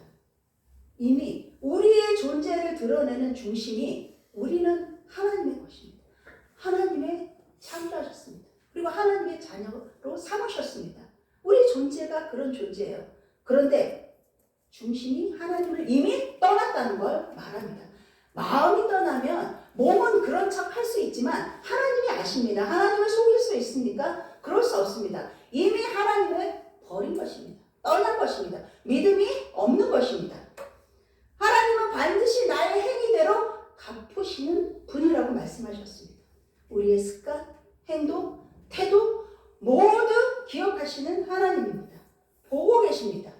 이미 우리의 존재를 드러내는 중심이 우리는 하나님의 것입니다. 하나님의 창조하셨습니다. 그리고 하나님의 자녀로 삼으셨습니다. 우리 존재가 그런 존재예요. 그런데 중심이 하나님을 이미 떠났다는 걸 말합니다. 마음이 떠나면 몸은 그런 척 할 수 있지만 하나님이 아십니다. 하나님을 속일 수 있습니까? 그럴 수 없습니다. 이미 하나님을 버린 것입니다. 떠난 것입니다. 믿음이 없는 것입니다. 하나님은 반드시 나의 행위대로 갚으시는 분이라고 말씀하셨습니다. 우리의 습관, 행동, 태도 모두 기억하시는 하나님입니다. 보고 계십니다.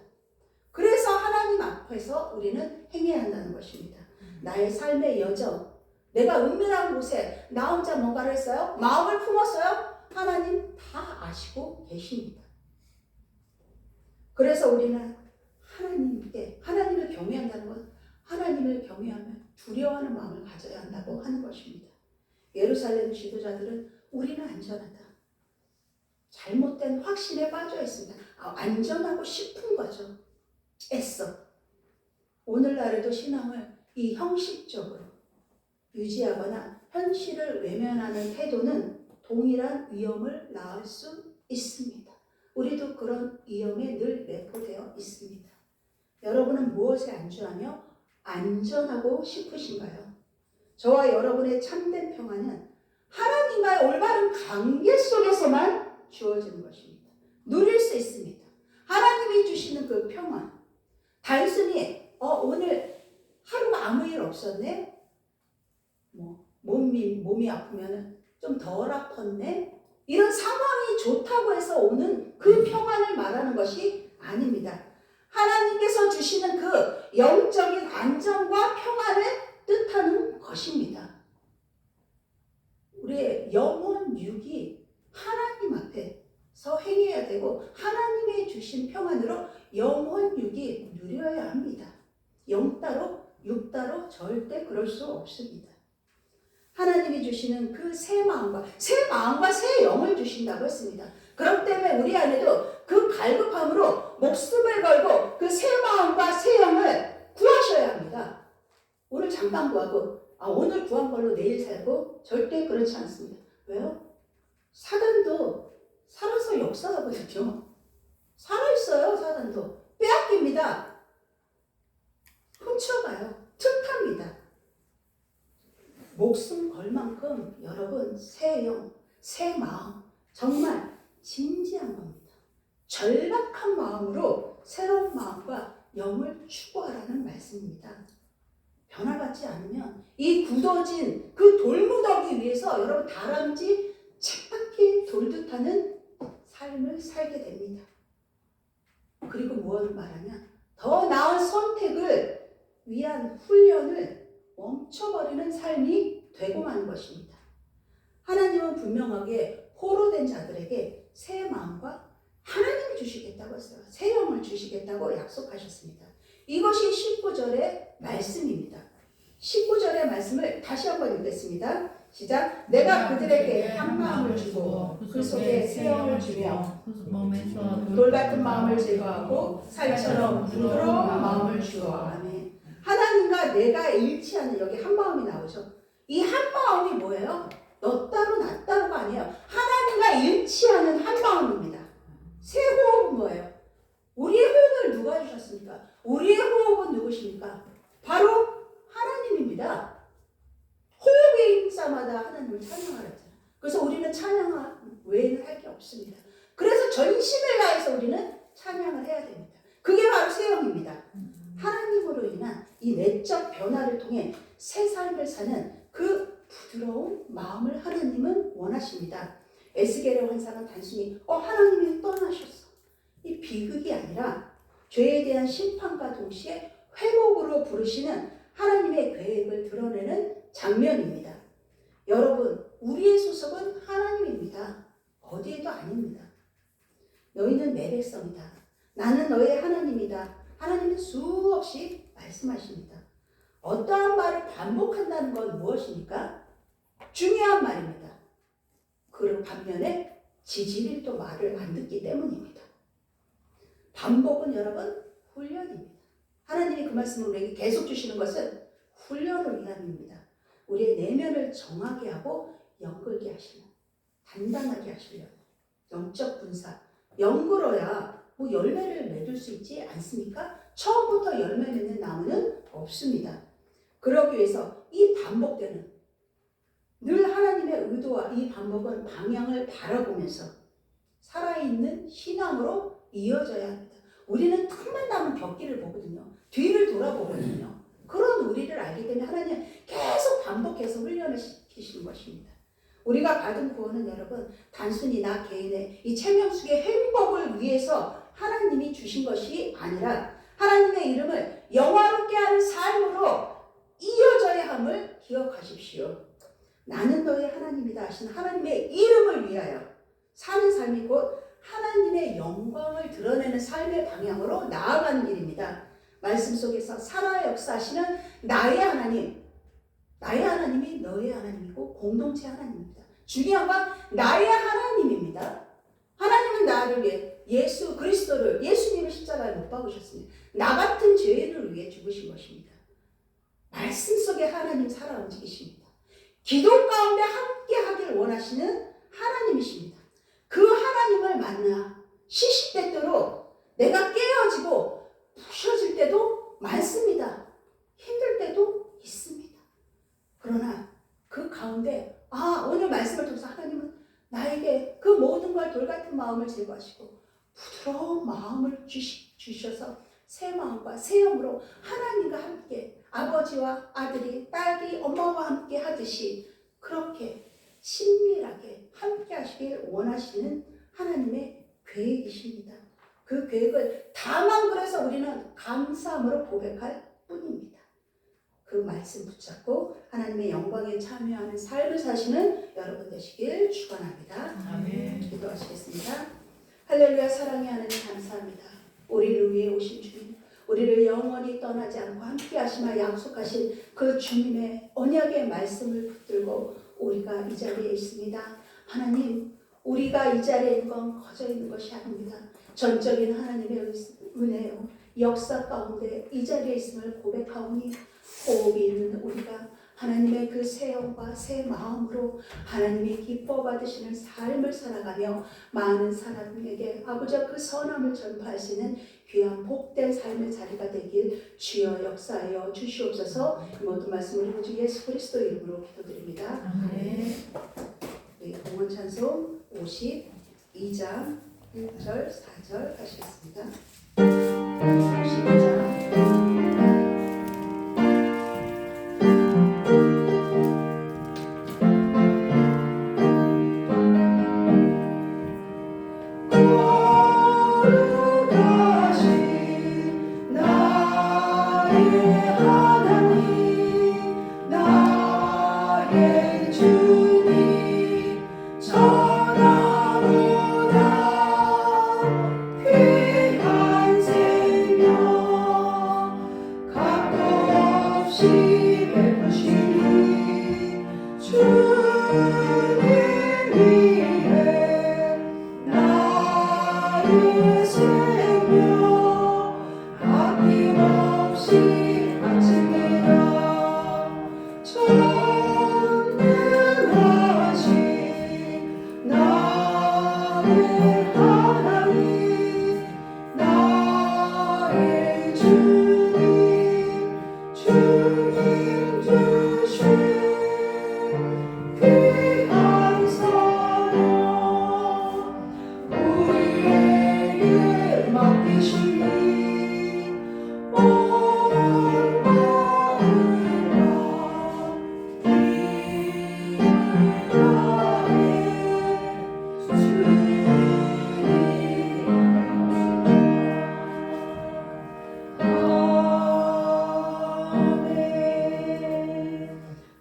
그래서 하나님 앞에서 우리는 행해야 한다는 것입니다. 나의 삶의 여정, 내가 은밀한 곳에 나 혼자 뭔가를 했어요? 마음을 품었어요? 하나님 다 아시고 계십니다. 그래서 우리는 하나님을 경외한다는 것, 하나님을 경외하면 두려워하는 마음을 가져야 한다고 하는 것입니다. 예루살렘 지도자들은 우리는 안전하다, 잘못된 확신에 빠져 있습니다. 안전하고 싶은 거죠. 애써. 오늘날에도 신앙을 이 형식적으로 유지하거나 현실을 외면하는 태도는 동일한 위험을 낳을 수 있습니다. 우리도 그런 위험에 늘 내포되어 있습니다. 여러분은 무엇에 안주하며 안전하고 싶으신가요? 저와 여러분의 참된 평안은 하나님과의 올바른 관계 속에서만 주어지는 것입니다. 누릴 수 있습니다. 하나님이 주시는 그 평안. 단순히 오늘 하루가 아무 일 없었네? 몸이 아프면 좀 덜 아팠네? 이런 상황이 좋다고 해서 오는 그 평안을 말하는 것이 아닙니다. 하나님께서 주시는 그 영적인 안정과 평안을 뜻하는 것입니다. 우리의 영혼 육이 하나님 앞에서 행해야 되고 하나님의 주신 평안으로 영혼 육이 누려야 합니다. 영 따로 육 따로 절대 그럴 수 없습니다. 하나님이 주시는 그 새 마음과 새 영을 주신다고 했습니다. 그렇기 때문에 우리 안에도 그 갈급함으로 목숨을 걸고 그 새 마음과 새 영을 구하셔야 합니다. 오늘 잠깐 구하고 오늘 구한 걸로 내일 살고 절대 그렇지 않습니다. 왜요? 사단도 살아서 역사하거든요. 살아있어요. 사단도 빼앗깁니다. 훔쳐가요. 틈탑니다. 목숨 걸 만큼 여러분 새 영, 새 마음 정말 진지한 겁니다. 절박한 마음으로 새로운 마음과 영을 추구하라는 말씀입니다. 변화받지 않으면 이 굳어진 그 돌무더기 위에서 여러분 다람쥐 쳇바퀴 돌듯 하는 삶을 살게 됩니다. 그리고 무엇을 말하냐? 더 나은 선택을 위한 훈련을 멈춰버리는 삶이 되고 마는 것입니다. 하나님은 분명하게 포로된 자들에게 새 마음과 하나님이 주시겠다고 했어요. 새 영을 주시겠다고 약속하셨습니다. 이것이 19절의 말씀입니다. 19절의 말씀을 다시 한번 읽겠습니다. 시작. 내가 그들에게 한 마음을 주고 그 속에 새 영을 주며 몸에서 돌 같은 마음을 제거하고 살처럼 부드러운 마음을 주어. 아멘. 하나님과 내가 일치하는 여기 한 마음이 나오죠. 이 한 마음이 뭐예요? 너 따로 나 따로가 아니에요. 하나님과 일치하는 한 마음입니다. 새 호흡은 뭐예요? 우리의 호흡을 누가 주셨습니까? 우리의 호흡은 누구십니까? 바로 하나님입니다. 호흡의 힘싸마다 하나님을 찬양하라 했잖아요. 그래서 우리는 찬양 외에는 할 게 없습니다. 그래서 전심을 다해서 우리는 찬양을 해야 됩니다. 그게 바로 새 영입니다. 하나님으로 인한 이 내적 변화를 통해 새 삶을 사는 그 부드러운 마음을 하나님은 원하십니다. 에스겔의 환상은 단순히 하나님이 떠나셨어. 이 비극이 아니라 죄에 대한 심판과 동시에 회복으로 부르시는 하나님의 계획을 드러내는 장면입니다. 여러분, 우리의 소속은 하나님입니다. 어디에도 아닙니다. 너희는 내 백성이다. 나는 너의 하나님이다. 하나님은 수없이 말씀하십니다. 어떠한 말을 반복한다는 건 무엇입니까? 중요한 말입니다. 그리고 반면에 지질이 또 말을 안 듣기 때문입니다. 반복은 여러분 훈련입니다. 하나님이 그 말씀을 우리에게 계속 주시는 것은 훈련을 위함입니다. 우리의 내면을 정하게 하고 연결게 하시는, 단단하게 하시려는 영적 분사. 연결어야 열매를 맺을 수 있지 않습니까? 처음부터 열매 맺는 나무는 없습니다. 그러기 위해서 이 반복되는 늘 하나님의 의도와 이 반복은 방향을 바라보면서 살아있는 신앙으로 이어져야 합니다. 우리는 틈만 나면 벽길을 보거든요. 뒤를 돌아보거든요. 그런 우리를 알기 때문에 하나님은 계속 반복해서 훈련을 시키시는 것입니다. 우리가 받은 구원은 여러분 단순히 나 개인의 이 체명숙의 행복을 위해서 하나님이 주신 것이 아니라 하나님의 이름을 영화롭게 하는 삶으로 이어져야 함을 기억하십시오. 나는 너의 하나님이다 하신 하나님의 이름을 위하여 사는 삶이 곧 하나님의 영광을 드러내는 삶의 방향으로 나아가는 길입니다. 말씀 속에서 살아 역사하시는 나의 하나님, 나의 하나님이 너의 하나님이고 공동체 하나님입니다. 중요한 건 나의 하나님입니다. 하나님은 나를 위해 예수 그리스도를, 예수님을 십자가에 못 박으셨습니다. 나 같은 죄인을 위해 죽으신 것입니다. 말씀 속에 하나님 살아 움직이십니다. 기도 가운데 함께 하길 원하시는 하나님이십니다. 그 하나님을 만나 시시때때로 내가 깨어지고 부셔질 때도 많습니다. 힘들 때도 있습니다. 그러나 그 가운데 오늘 말씀을 통해서 하나님은 나에게 그 모든 걸 돌같은 마음을 제거하시고 부드러운 마음을 주셔서 새 마음과 새 영으로 하나님과 함께 아버지와 아들이 딸이 엄마와 함께 하듯이 그렇게 친밀하게 함께 하시길 원하시는 하나님의 계획이십니다. 그 계획을 다만 그래서 우리는 감사함으로 고백할 뿐입니다. 그 말씀 붙잡고 하나님의 영광에 참여하는 삶을 사시는 여러분 되시길 축원합니다. 아멘. 기도하시겠습니다. 할렐루야. 사랑의 하나님 감사합니다. 우리를 위해 오신 주님, 우리를 영원히 떠나지 않고 함께 하시마 약속하신 그 주님의 언약의 말씀을 붙들고 우리가 이 자리에 있습니다. 하나님, 우리가 이 자리에 있는 건 거저 있는 것이 아닙니다. 전적인 하나님의 은혜요 역사 가운데 이 자리에 있음을 고백하오니 호흡이 있는 우리가 하나님의 그 새 영과 새 마음으로 하나님이 기뻐 받으시는 삶을 살아가며 많은 사람에게 아버지와 그 선함을 전파하시는 귀한 복된 삶의 자리가 되길 주여 역사하여 주시옵소서. 모든 말씀을 우리 주 예수 그리스도 이름으로 기도드립니다. 아멘. 네, 공원 찬송 52장 1절 4절 하시겠습니다. 52장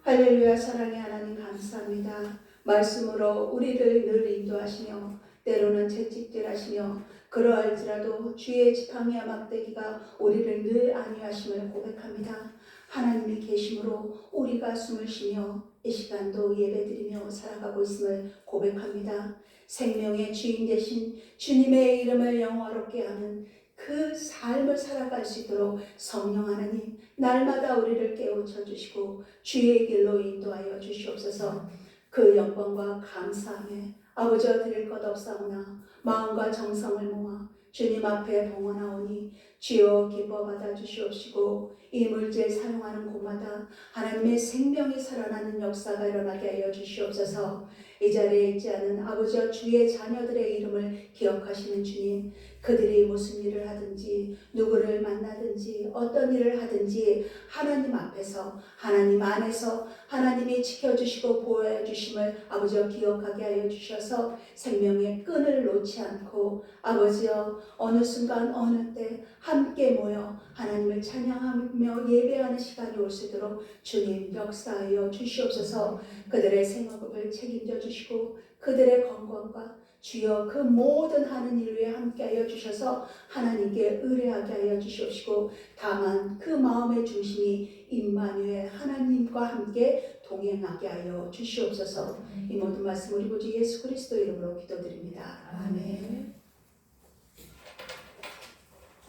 할렐루야. 사랑의 하나님 감사합니다. 말씀으로 우리를 늘 인도하시며 때로는 채찍질하시며 그러할지라도 주의 지팡이와 막대기가 우리를 늘 안위하심을 고백합니다. 하나님이 계심으로 우리가 숨을 쉬며 이 시간도 예배드리며 살아가고 있음을 고백합니다. 생명의 주인 되신 주님의 이름을 영화롭게 하는 그 삶을 살아갈 수 있도록 성령 하나님 날마다 우리를 깨우쳐 주시고 주의 길로 인도하여 주시옵소서. 그 영광과 감사함에 아버지와 드릴 것 없사오나 마음과 정성을 모아 주님 앞에 봉헌하오니 주여 기뻐 받아 주시옵시고 이 물질 사용하는 곳마다 하나님의 생명이 살아나는 역사가 일어나게 하여 주시옵소서. 이 자리에 있지 않은 아버지와 주의 자녀들의 이름을 기억하시는 주님, 그들이 무슨 일을 하든지 누구를 만나든지 어떤 일을 하든지 하나님 앞에서 하나님 안에서 하나님이 지켜주시고 보호해 주심을 아버지여 기억하게 하여 주셔서 생명의 끈을 놓지 않고 아버지여 어느 순간 어느 때 함께 모여 하나님을 찬양하며 예배하는 시간이 올 수 있도록 주님 역사하여 주시옵소서. 그들의 생업을 책임져 주시고 그들의 건강과 주여 그 모든 하는 일 위에 함께하여 주셔서 하나님께 의뢰하게 하여 주시옵시고 다만 그 마음의 중심이 임마누엘 하나님과 함께 동행하게 하여 주시옵소서. 이 모든 말씀 우리 구주 예수 그리스도 이름으로 기도드립니다. 아멘.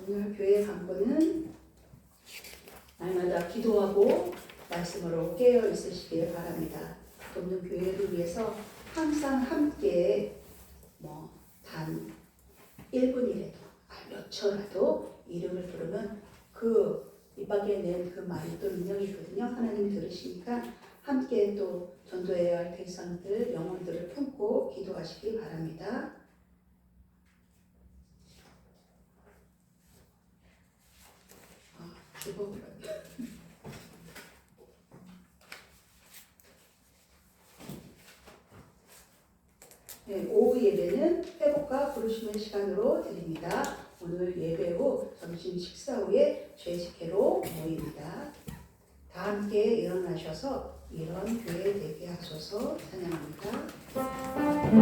오늘 교회 강구는 날마다 기도하고 말씀으로 깨어 있으시길 바랍니다. 돕는 교회를 위해서 항상 함께 단 1분이라도 몇 초라도 이름을 부르면 그 입 밖에 낸 그 말이 또 능력이 있거든요. 하나님이 들으시니까 함께 또 전도해야 할 대상들 영혼들을 품고 기도하시기 바랍니다. 네, 오후 예배는 회복과 부르심의 시간으로 드립니다. 오늘 예배 후 점심 식사 후에 죄식회로 모입니다. 다 함께 일어나셔서 이런 교회 되게 하소서. 찬양합니다.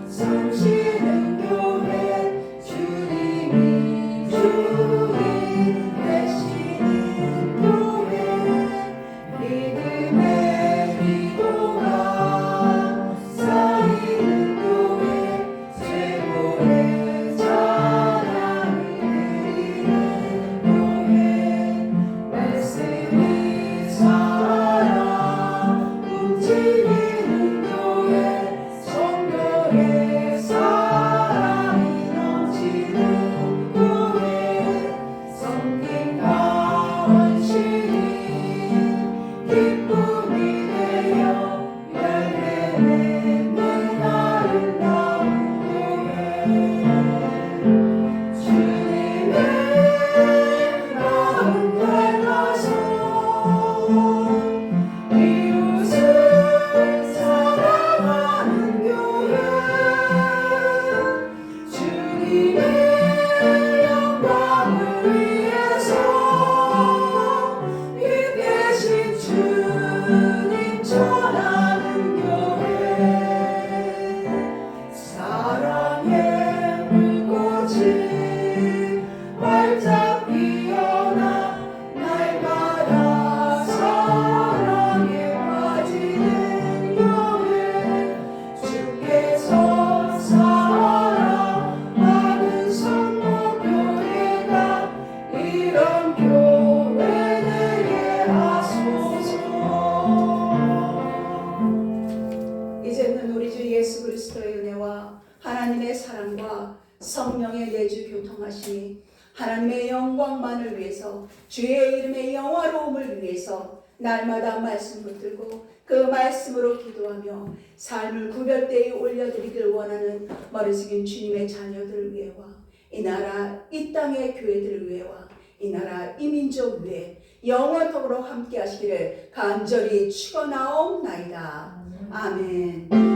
숨쉬는 교회 주 활짝 피어나 날마다 사랑에 빠지는 교회 주께서 사랑하는 성모교회가 이런 교회 되게 하소서. 이제는 우리 주 예수 그리스도의 은혜와 하나님의 사랑과 성령의 내주 교통하심이 하나님의 영광만을 위해서 주의 이름의 영화로움을 위해서 날마다 말씀 붙들고 그 말씀으로 기도하며 삶을 구별되이 올려드리길 원하는 머리 숙인 주님의 자녀들 위해와 이 나라 이 땅의 교회들을 위해와 이 나라 이 민족 위해 영원토록 함께 하시기를 간절히 축원하옵나이다. 아멘.